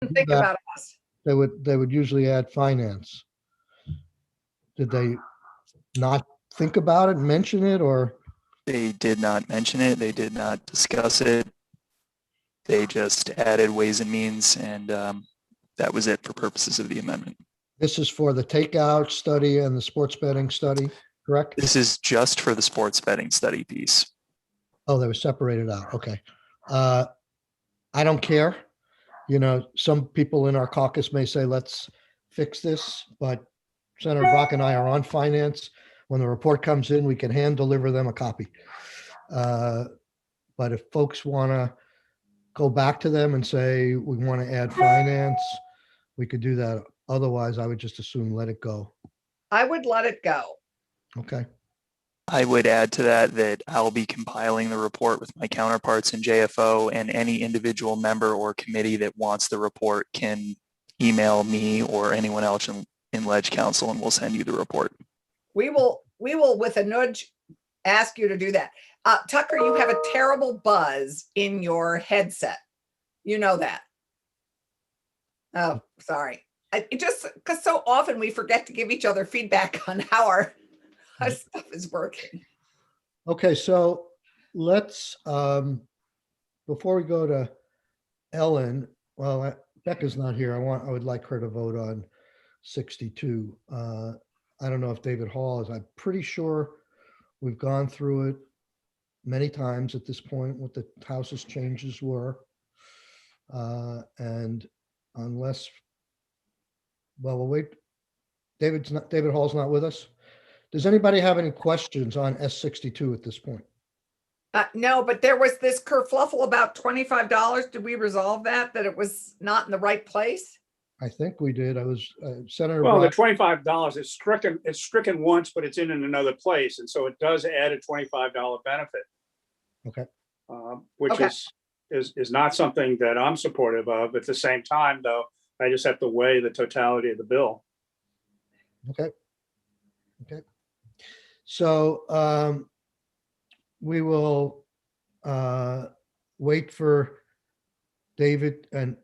do Think that, about us. they would usually add finance. Did they not think about it, mention it, or? They did not mention it. They did not discuss it. They just added Ways and Means, and that was it for purposes of the amendment. This is for the takeout study and the sports betting study, correct? This is just for the sports betting study piece. Oh, they were separated out. Okay. I don't care. You know, some people in our caucus may say, let's fix this, but Senator Brock and I are on finance. When the report comes in, we can hand deliver them a copy. But if folks want to go back to them and say, we want to add finance, we could do that. Otherwise, I would just assume let it go. I would let it go. Okay. I would add to that I'll be compiling the report with my counterparts in JFO, and any individual member or committee that wants the report can email me or anyone else in Ledge Council, and we'll send you the report. We will with a nudge ask you to do that. Tucker, you have a terrible buzz in your headset. You know that. Oh, sorry. It just because so often we forget to give each other feedback on how our stuff is working. Okay, so let's, before we go to Ellen, well, Becca's not here. I would like her to vote on 62. I don't know if David Hall is. I'm pretty sure we've gone through it many times at this point, what the House's changes were. And unless, well, we'll wait. David Hall's not with us. Does anybody have any questions on S62 at this point? No, but there was this kerfluffle about $25. Did we resolve that it was not in the right place? I think we did. I was Senator. Well, the Brock, $25 is stricken. It's stricken once, but it's in another place, and so it does add a $25 benefit. Okay. Which Okay. is not something that I'm supportive of. At the same time, though, I just have to weigh the totality of the bill. Okay. Okay. So we will wait for David and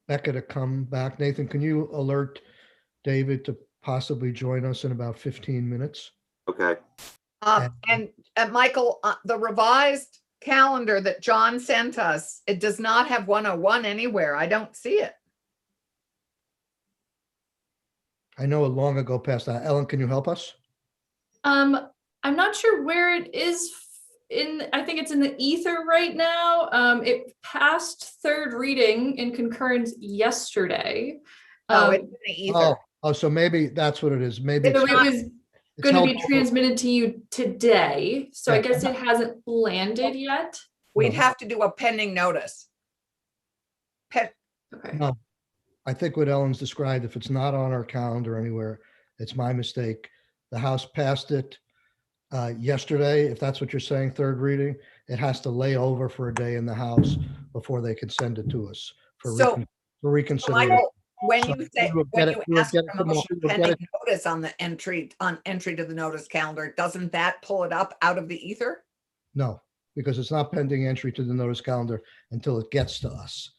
Becca to come back. Nathan, can you alert David to possibly join us in about 15 minutes? Okay. And Michael, the revised calendar that John sent us, it does not have 101 anywhere. I don't see it. I know it long ago past that. Ellen, can you help us? I'm not sure where it is I think it's in the ether right now. It passed third reading in concurrence yesterday. It's in the ether. Oh, so maybe that's what it is. Maybe It was it's going to held be over. transmitted to you today. So I Yeah. guess it hasn't landed yet. We'd No. have to do a pending notice. Okay. No. I think what Ellen's described, if it's not on our calendar anywhere, it's my mistake. The House passed it yesterday. If that's what you're saying, third reading, it has to lay over for a day in the House before they can send it to us for So, reconsideration. Michael, when So you say, we'll when get it- you we'll ask get for it a tomorrow. motion We'll get pending it- notice on the entry to the notice calendar, doesn't that pull it up out of the ether? No, because it's not pending entry to the notice calendar until it gets to us.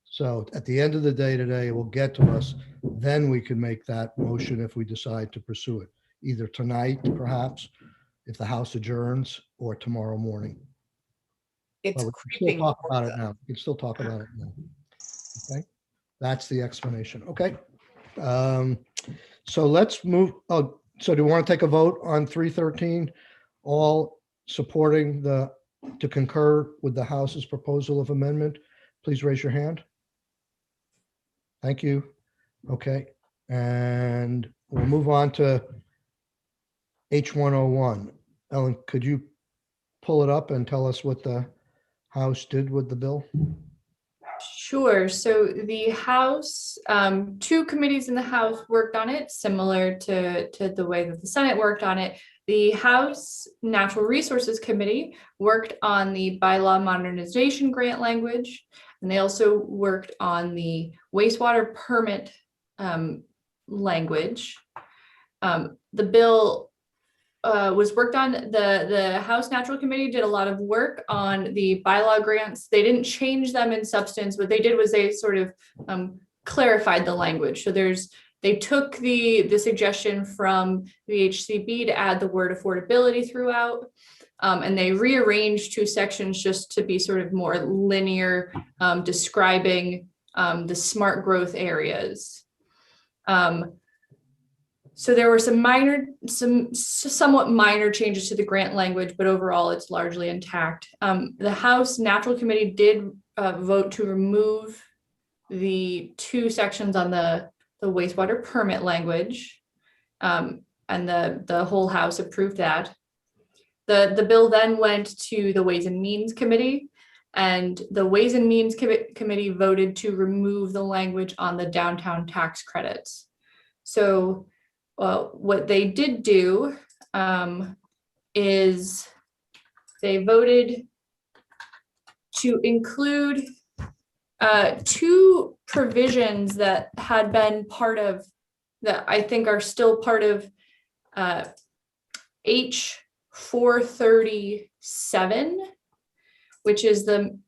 So at the end of the day today, it will get to us. Then we can make that motion if we decide to pursue it, either tonight, perhaps, if the House adjourns, or tomorrow morning. It's But we can still creeping. talk about towards it us. now. We can still talk about it now. Okay, that's the explanation. Okay. So let's move. Oh, so do you want to take a vote on 313? All supporting to concur with the House's proposal of amendment? Please raise your hand. Thank you. Okay, and we'll move on to H101. Ellen, could you pull it up and tell us what the House did with the bill? Sure. So the House, two committees in the House worked on it, similar to the way that the Senate worked on it. The House Natural Resources Committee worked on the bylaw modernization grant language, and they also worked on the wastewater permit language. The bill was worked on. The House Natural Committee did a lot of work on the bylaw grants. They didn't change them in substance. What they did was they sort of clarified the language. So they took the suggestion from the HCB to add the word affordability throughout. And they rearranged two sections just to be sort of more linear, describing the smart growth areas. So there were some somewhat minor changes to the grant language, but overall it's largely intact. The House Natural Committee did vote to remove the two sections on the wastewater permit language, and the whole House approved that. The bill then went to the Ways and Means Committee, and the Ways and Means Committee voted to remove the language on the downtown tax credits. So what they did do is they voted to include two provisions that had been part of, that I think are still part of H 437, which is the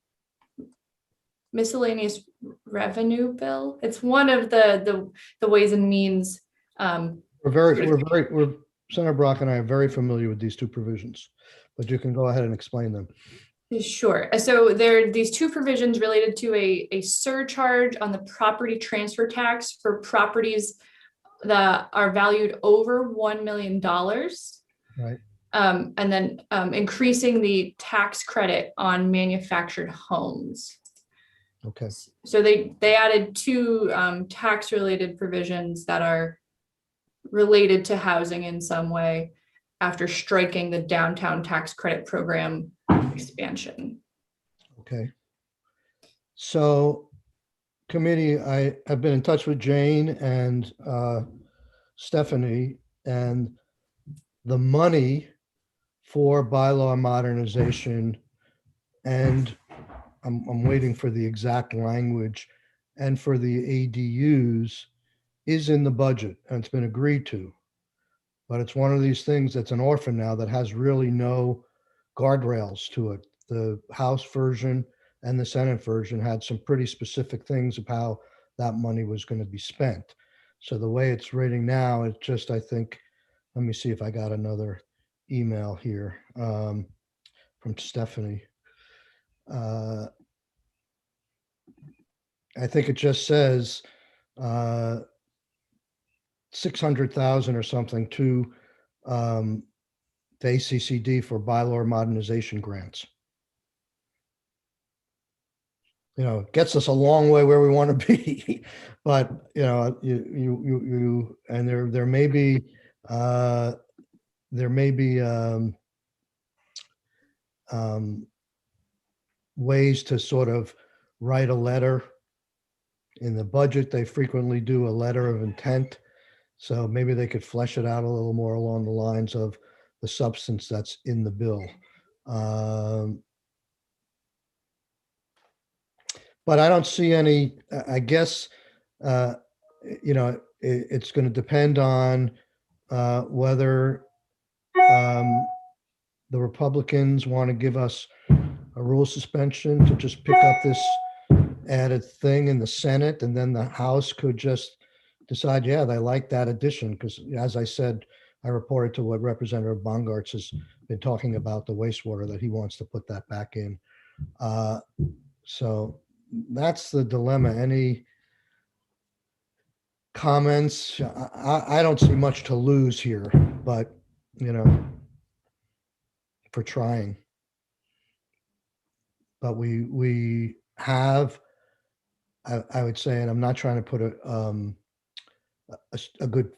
miscellaneous revenue bill. It's one of the Ways and Means. Senator Brock and I are very familiar with these two provisions, but you can go ahead and explain them. Sure. So there are these two provisions related to a surcharge on the property transfer tax for properties that are valued over $1 million. Right. And then increasing the tax credit on manufactured homes. Okay. So they added two tax-related provisions that are related to housing in some way after striking the downtown tax credit program expansion. Okay. So committee, I've been in touch with Jane and Stephanie, and the money for bylaw modernization, and I'm waiting for the exact language, and for the ADUs is in the budget and it's been agreed to. But it's one of these things that's an orphan now that has really no guardrails to it. The House version and the Senate version had some pretty specific things of how that money was going to be spent. So the way it's written now, it's just, I think, let me see if I got another email here from Stephanie. I think it just says 600,000 or something to the ACCD for bylaw modernization grants. You know, it gets us a long way where we want to be, but you know, you and there may be ways to sort of write a letter. In the budget, they frequently do a letter of intent. So maybe they could flesh it out a little more along the lines of the substance that's in the bill. But I don't see any, I guess, you know, it's going to depend on whether the Republicans want to give us a rule suspension to just pick up this added thing in the Senate, and then the House could just decide, yeah, they like that addition. Because as I said, I reported to what Representative Bongartz has been talking about, the wastewater, that he wants to put that back in. So that's the dilemma. Any comments? I don't see much to lose here, but you know, for trying. But we have, I would say, and I'm not trying to put a good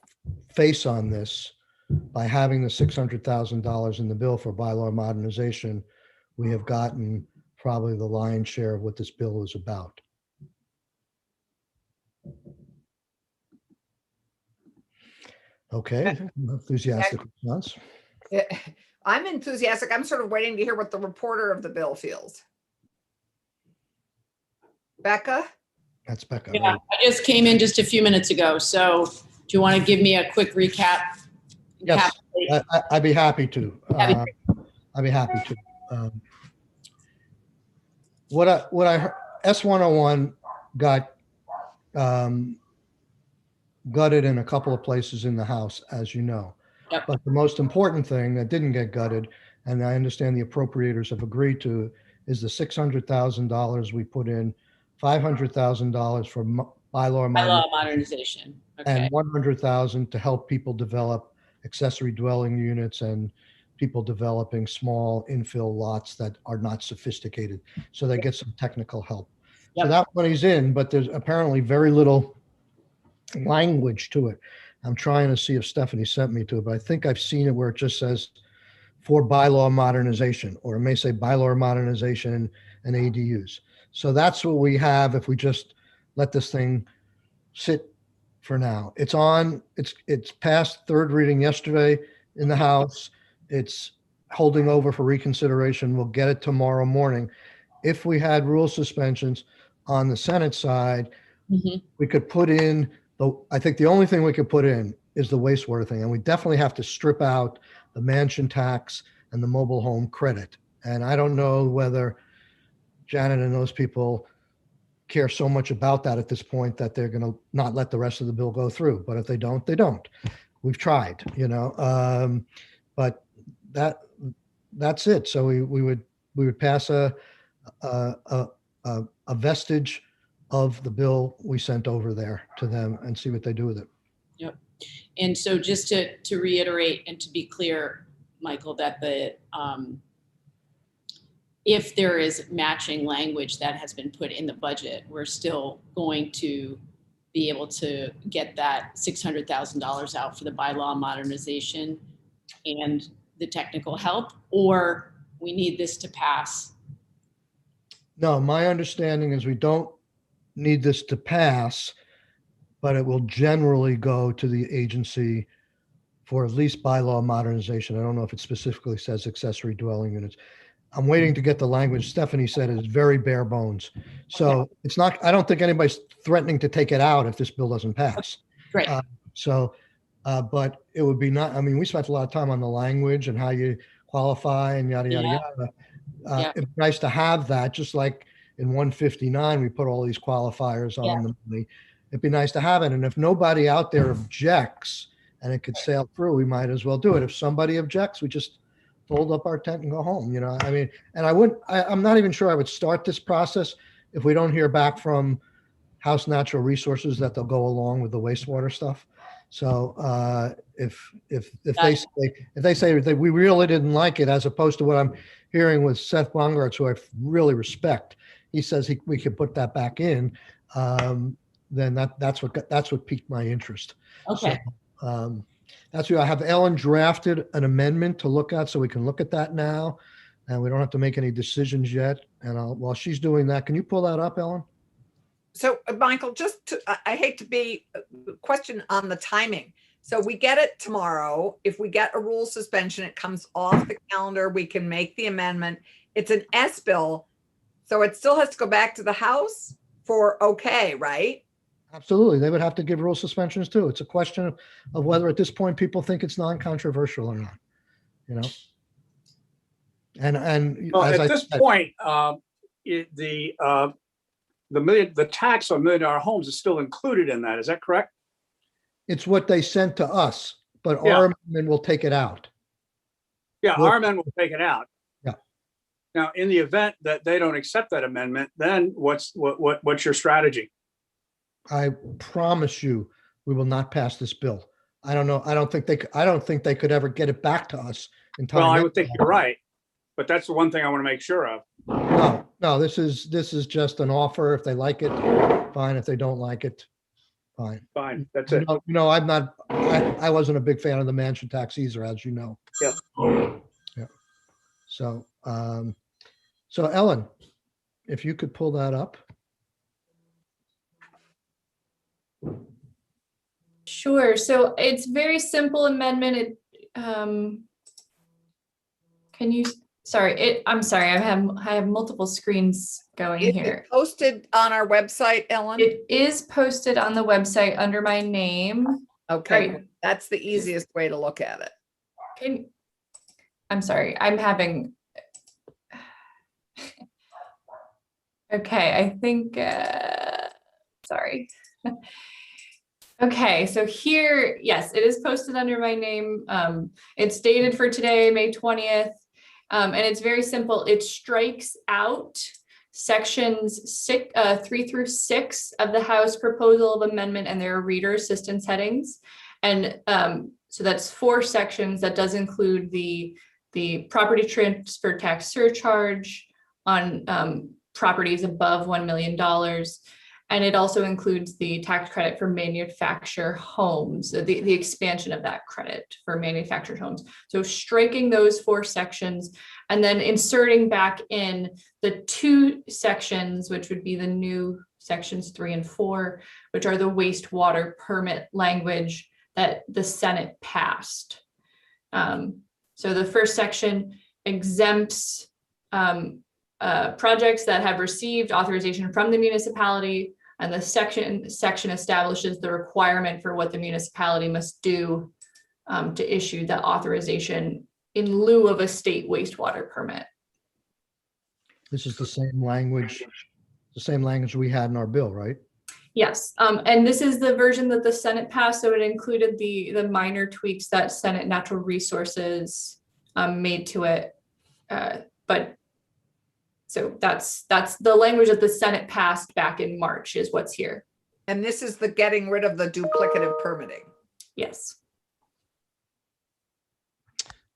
face on this, by having the $600,000 in the bill for bylaw modernization, we have gotten probably the lion's share of what this bill is about. Okay, enthusiastic response. Yeah, I'm enthusiastic. I'm sort of waiting to hear what the reporter of the bill feels. Becca? That's Becca. Yeah, Right? I just came in just a few minutes ago. So do you want to give me a quick recap? Yes. Encapsulate I'd be happy to. That'd be I'd be happy to. What I heard, S101 got gutted in a couple of places in the House, as you know. Yep. But the most important thing that didn't get gutted, and I understand the appropriators have agreed to, is the $600,000 we put in, $500,000 for bylaw bylaw modernization. Okay. and 100,000 to help people develop accessory dwelling units and people developing small infill lots that are not sophisticated. So they get some technical help. So Yep. that money's in, but there's apparently very little language to it. I'm trying to see if Stephanie sent me to it, but I think I've seen it where it just says for bylaw modernization, or it may say bylaw modernization and ADUs. So that's what we have if we just let this thing sit for now. It's on, it's passed third reading yesterday in the House. It's holding over for reconsideration. We'll get it tomorrow morning. If we had rule suspensions on the Senate side, Mhm. we could put in I think the only thing we could put in is the wastewater thing. And we definitely have to strip out the mansion tax and the mobile home credit. And I don't know whether Janet and those people care so much about that at this point that they're going to not let the rest of the bill go through. But if they don't, they don't. We've tried, but that's it. So we would pass a vestige of the bill we sent over there to them and see what they do with it. And so just to reiterate and to be clear, Michael, that if there is matching language that has been put in the budget, we're still going to be able to get that $600,000 out for the bylaw modernization and the technical help, or we need this to pass. No, my understanding is we don't need this to pass, but it will generally go to the agency for at least bylaw modernization. I don't know if it specifically says accessory dwelling units. I'm waiting to get the language. Stephanie said it's very bare bones. So it's not, I don't think anybody's threatening to take it out if this bill doesn't pass. Great. But it would be not, I mean, we spent a lot of time on the language and how you qualify and yada, yada, Yeah. yada. Yeah. It'd be nice to have that, just like in 159, we put all these qualifiers on the money. It'd be nice to have it. And if nobody out there objects and it could sail through, we might as well do it. If somebody objects, we just fold up our tent and go home, I mean, and I'm not even sure I would start this process if we don't hear back from House Natural Resources that they'll go along with the wastewater stuff. So if they say that we really didn't like it, as opposed to what I'm hearing with Seth Bongartz, who I really respect, he says we could put that back in, then that's what piqued my interest. Okay. So, that's why I have Ellen drafted an amendment to look at, so we can look at that now, and we don't have to make any decisions yet. And while she's doing that, can you pull that up, Ellen? So Michael, I hate to be question on the timing. So we get it tomorrow. If we get a rule suspension, it comes off the calendar. We can make the amendment. It's an S bill. So it still has to go back to the House for okay, right? Absolutely. They would have to give rule suspensions too. It's a question of whether at this point people think it's non-controversial or not, And Well, as at this point, the tax on $1 million homes is still included in that. Is that correct? it's what they sent to us, but Yeah. our amendment will take it out. Yeah, Well- our amendment will take it out. Yeah. Now, in the event that they don't accept that amendment, then what's your strategy? I promise you, we will not pass this bill. I don't know. I don't think they could ever get it back to us in time. Well, I would think you're right, but that's the one thing I want to make sure of. No, this is just an offer. If they like it, fine. If they don't like it, fine. Fine, that's it. No, I wasn't a big fan of the mansion tax either, as you know. Yeah. Yeah. So Ellen, if you could pull that up. Sure. So it's very simple amendment. Can you, I'm sorry, I have multiple screens going Is here. it posted on our website, Ellen? It is posted on the website under my name. Okay, Right. that's the easiest way to look at it. I'm sorry, I'm having. Okay, I think, sorry. Okay, so here, yes, it is posted under my name. It's dated for today, May 20th. And it's very simple. It strikes out sections 3 through 6 of the House proposal of amendment, and there are reader assistance headings. And so that's 4 sections. That does include the property transfer tax surcharge on properties above $1 million. And it also includes the tax credit for manufactured homes, the expansion of that credit for manufactured homes. So striking those 4 sections and then inserting back in the 2 sections, which would be the new sections 3 and 4, which are the wastewater permit language that the Senate passed. So the first section exempts projects that have received authorization from the municipality, and the section establishes the requirement for what the municipality must do to issue the authorization in lieu of a state wastewater permit. This is the same language we had in our bill, right? Yes, and this is the version that the Senate passed, so it included the minor tweaks that Senate Natural Resources made to it, but. So that's the language that the Senate passed back in March is what's here. And this is the getting rid of the duplicative permitting. Yes.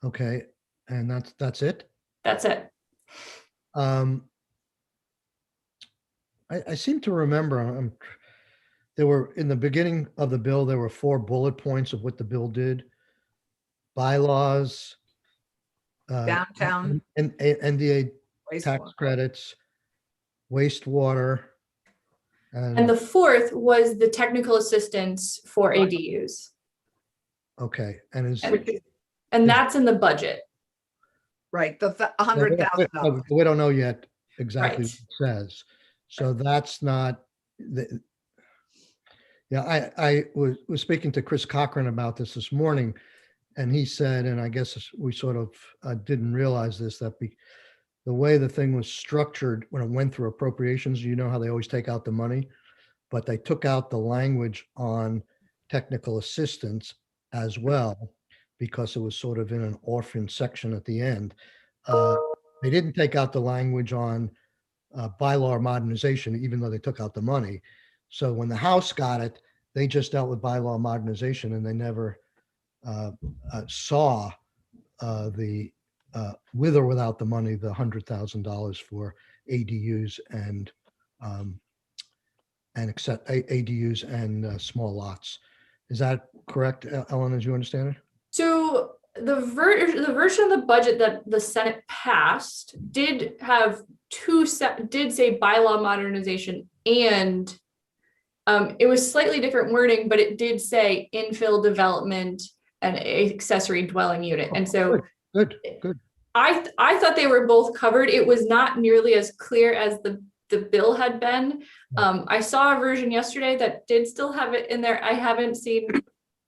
Okay, and that's it? That's it. I seem to remember there were, in the beginning of the bill, there were 4 bullet points of what the bill did. Bylaws. Downtown. And NDA tax Wastewater. credits, wastewater. And the 4th was the technical assistance for ADUs. Okay, and is. And that's in the budget. Right, the $100,000. We don't know yet exactly Right. what it says. So that's not, yeah, I was speaking to Chris Cochran about this morning, and he said, and I guess we sort of didn't realize this, that the way the thing was structured when it went through appropriations, you know how they always take out the money, but they took out the language on technical assistance as well, because it was sort of in an orphan section at the end. They didn't take out the language on bylaw modernization, even though they took out the money. So when the House got it, they just dealt with bylaw modernization, and they never saw the with or without the money, the $100,000 for ADUs and accept ADUs and small lots. Is that correct, Ellen, as you understand it? So the version of the budget that the Senate passed did have did say bylaw modernization, and it was slightly different wording, but it did say infill development and accessory dwelling unit. And so Good. I thought they were both covered. It was not nearly as clear as the bill had been. I saw a version yesterday that did still have it in there. I haven't seen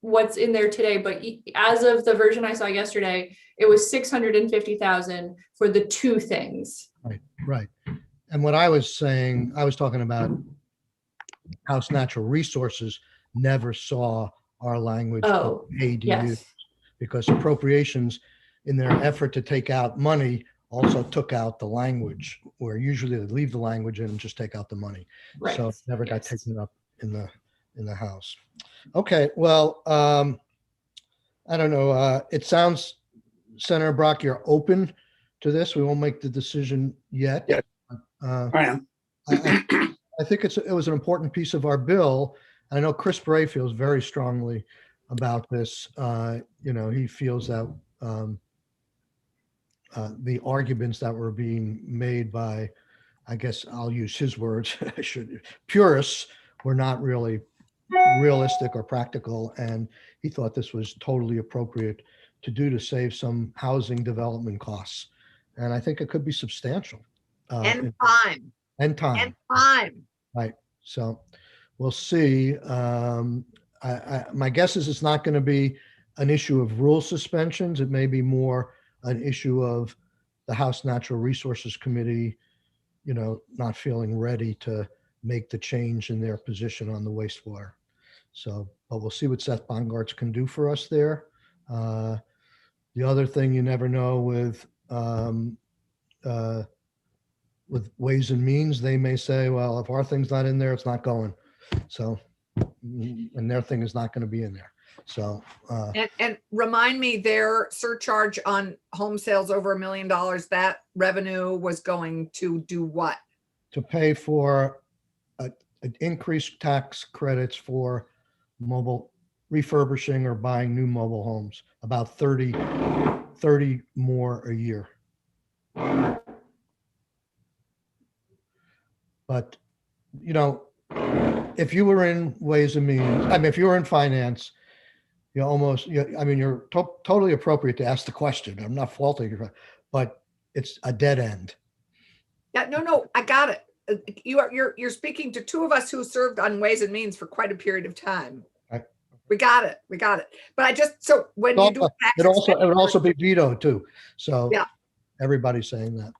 what's in there today, but as of the version I saw yesterday, it was 650,000 for the 2 things. Right. And what I was saying, I was talking about House Natural Resources never saw our language Oh, ADU, yes. because appropriations, in their effort to take out money, also took out the language, where usually they leave the language in and just take out the money. Right. So it never got Yes. taken up in the House. Okay, well, I don't know. It sounds, Senator Brock, you're open to this. We won't make the decision yet. Yeah. Uh, I am. I think it was an important piece of our bill. I know Chris Bray feels very strongly about this. He feels that the arguments that were being made by, I guess I'll use his words, purists, were not really realistic or practical. And he thought this was totally appropriate to do to save some housing development costs. And I think it could be substantial. And time. And time. And time. Right. So we'll see. My guess is it's not going to be an issue of rule suspensions. It may be more an issue of the House Natural Resources Committee, not feeling ready to make the change in their position on the wastewater. So, but we'll see what Seth Bongartz can do for us there. The other thing you never know with Ways and Means, they may say, well, if our thing's not in there, it's not going. So, and their thing is not going to be in there. So, And remind me, their surcharge on home sales over $1 million, that revenue was going to do what? to pay for increased tax credits for mobile refurbishing or buying new mobile homes, about 30 more a year. But, if you were in Ways and Means, if you were in finance, you're totally appropriate to ask the question. I'm not faulting you, but it's a dead end. Yeah, no, I got it. You're speaking to two of us who served on Ways and Means for quite a period of time. Right. We got it. But so when you do It would also be vetoed too. So yeah, everybody's saying that.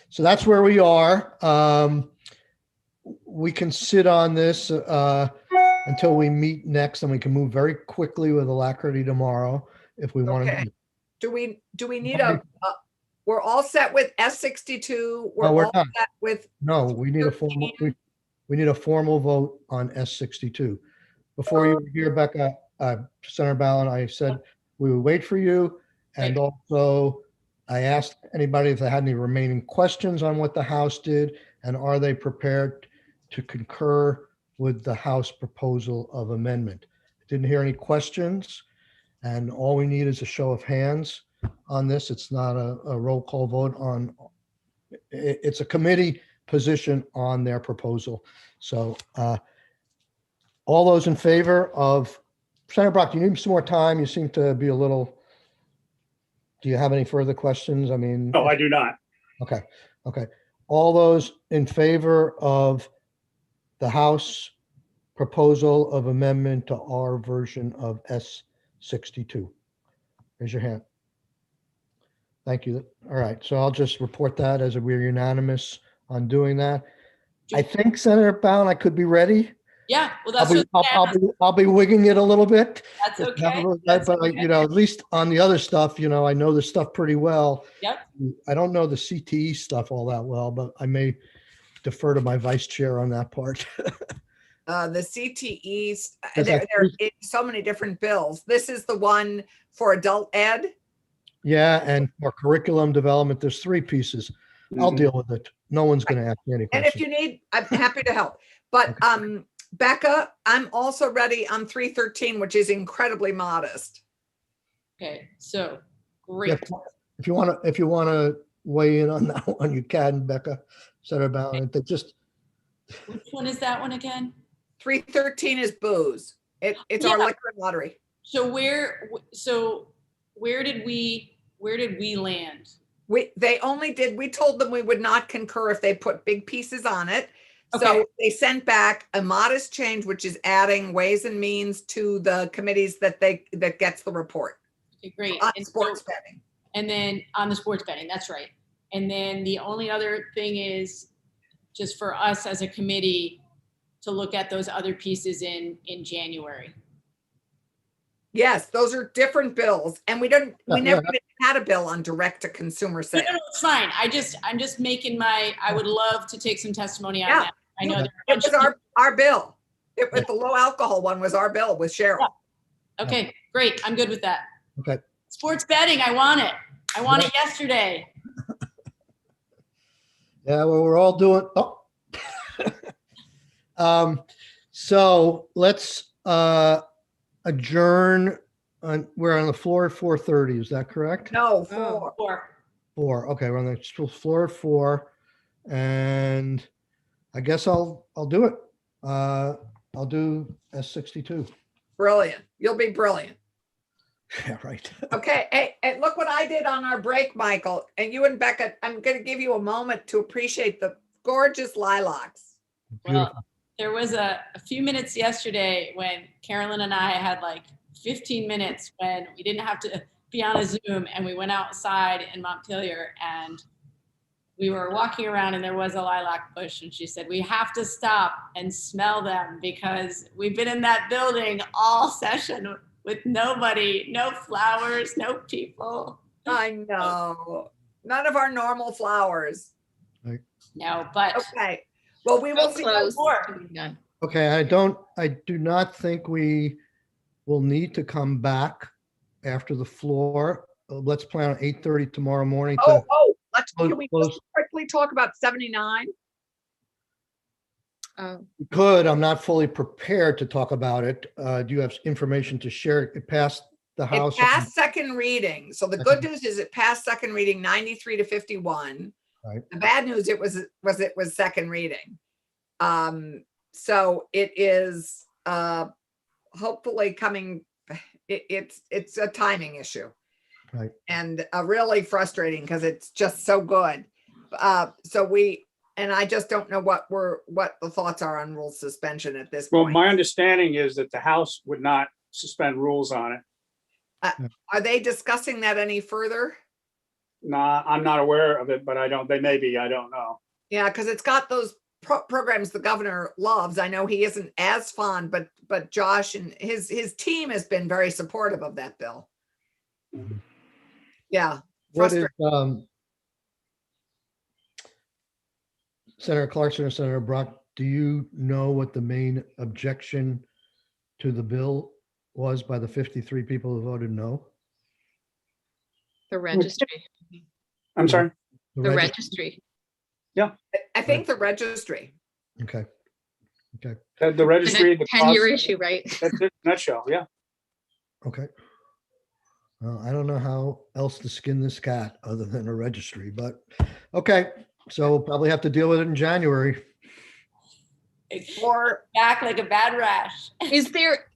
So that's where we are. We can sit on this until we meet next, and we can move very quickly with alacrity tomorrow if we want okay. to. Do we need we're all set with S62. We're we're all not. set with No, we need a formal. We need a formal vote on S62. Before you hear Becca, Senator Ballin, I said we would wait for you, and also I asked anybody if they had any remaining questions on what the House did, and are they prepared to concur with the House proposal of amendment. Didn't hear any questions, and all we need is a show of hands on this. It's not a roll call vote on, it's a committee position on their proposal. So all those in favor of, Senator Brock, do you need some more time? You seem to be do you have any further questions? No, I do not. Okay. All those in favor of the House proposal of amendment to our version of S62? Raise your hand. Thank you. All right. So I'll just report that as we're unanimous on doing that. I think, Senator Ballin, I could be ready. Yeah, well, that's I'll be wigging it a little bit. that's okay. But That's okay. at least on the other stuff, I know the stuff pretty well. Yep. I don't know the CTE stuff all that well, but I may defer to my vice chair on that part. the CTEs. There's There like are so many different bills. This is the one for adult ed. Yeah, and for curriculum development, there's 3 pieces. I'll deal with it. No one's going to ask me any And questions. if you need, I'm happy to help. But Becca, I'm also ready on 313, which is incredibly modest. Okay, so great. If you want to weigh in on that one, you can, Becca. Senator Ballin. Just Which one is that one again? 313 is booze. It's our liquor and lottery. So where did we land? We told them we would not concur if they put big pieces on it. Okay. So they sent back a modest change, which is adding Ways and Means to the committees that gets the report. Okay, great. On And sports betting. And then on the sports betting, that's right. And then the only other thing is just for us as a committee to look at those other pieces in January. Yes, those are different bills. And we never even had a bill on direct to consumer sales. No, it's fine. I'm just making I would love to take some testimony on that. I know there are a It bunch was of our bill. It was the low alcohol one was our bill with Cheryl. Yeah. Okay, great. I'm good with that. okay. Sports betting, I want it. I want it yesterday. Yeah, well, we're all doing. So let's adjourn. We're on the floor at 4:30. Is that correct? No, Four. 4. Okay, we're on the floor at 4, and I guess I'll do it. I'll do S62. brilliant. You'll be brilliant. Yeah, right. Okay. Hey, look what I did on our break, Michael. And you and Becca, I'm going to give you a moment to appreciate the gorgeous lilacs. Beautiful. there was a few minutes yesterday when Carolyn and I had like 15 minutes when we didn't have to be on a Zoom, and we went outside in Montpelier and we were walking around and there was a lilac bush, and she said, we have to stop and smell them because we've been in that building all session with nobody, no flowers, no people. I know. None of our normal flowers. No, but Okay. Well, we will So see close more. to being done. Okay, I do not think we will need to come back after the floor. Let's plan on 8:30 tomorrow morning to, Can we just quickly talk about 79? Oh, we could, I'm not fully prepared to talk about it. Do you have information to share? It passed the It House. passed second reading. So the good news is it passed second reading 93 to 51. Right. The bad news it was second reading. So it is hopefully coming. It's a timing issue. Right. And really frustrating because it's just so good. And I just don't know what the thoughts are on rule suspension at this Well, point. my understanding is that the House would not suspend rules on it. Are they discussing that any further? Nah, I'm not aware of it, but they may be, I don't know. Yeah, because it's got those programs the governor loves. I know he isn't as fond, but Josh and his team has been very supportive of that bill. Mhm. Yeah, What is, frustrating. Senator Clarkson or Senator Brock, do you know what the main objection to the bill was by the 53 people who voted no? the registry, I'm sorry. the registry. I think the registry. Okay, The registry, the 10-year cost, issue, right? that's it, nutshell, yeah. okay. Well, I don't know how else to skin this cat other than a registry, but, okay. So we'll probably have to deal with it in January. Or back like a bad rash. Is there,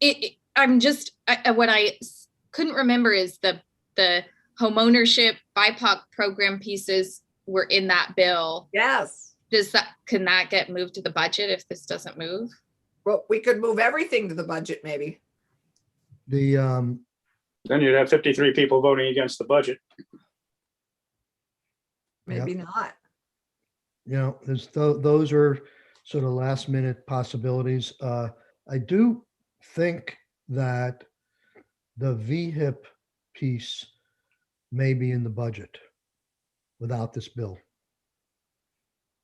what I couldn't remember is the homeownership BIPOC program pieces were in that bill. yes. Can that get moved to the budget if this doesn't move? Well, we could move everything to the budget, maybe. The, Then you'd have 53 people voting against the budget. Maybe not. those are sort of last minute possibilities. I do think that the VHIP piece may be in the budget without this bill.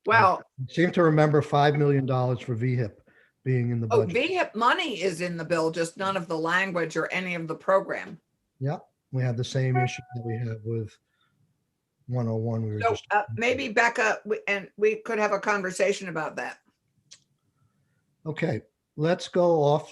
Well, I seem to remember $5 million for VHIP being in the budget. VHIP money is in the bill, just none of the language or any of the program. We have the same issue that we have with 101. We were So just. maybe Becca, we could have a conversation about that. Okay, let's go off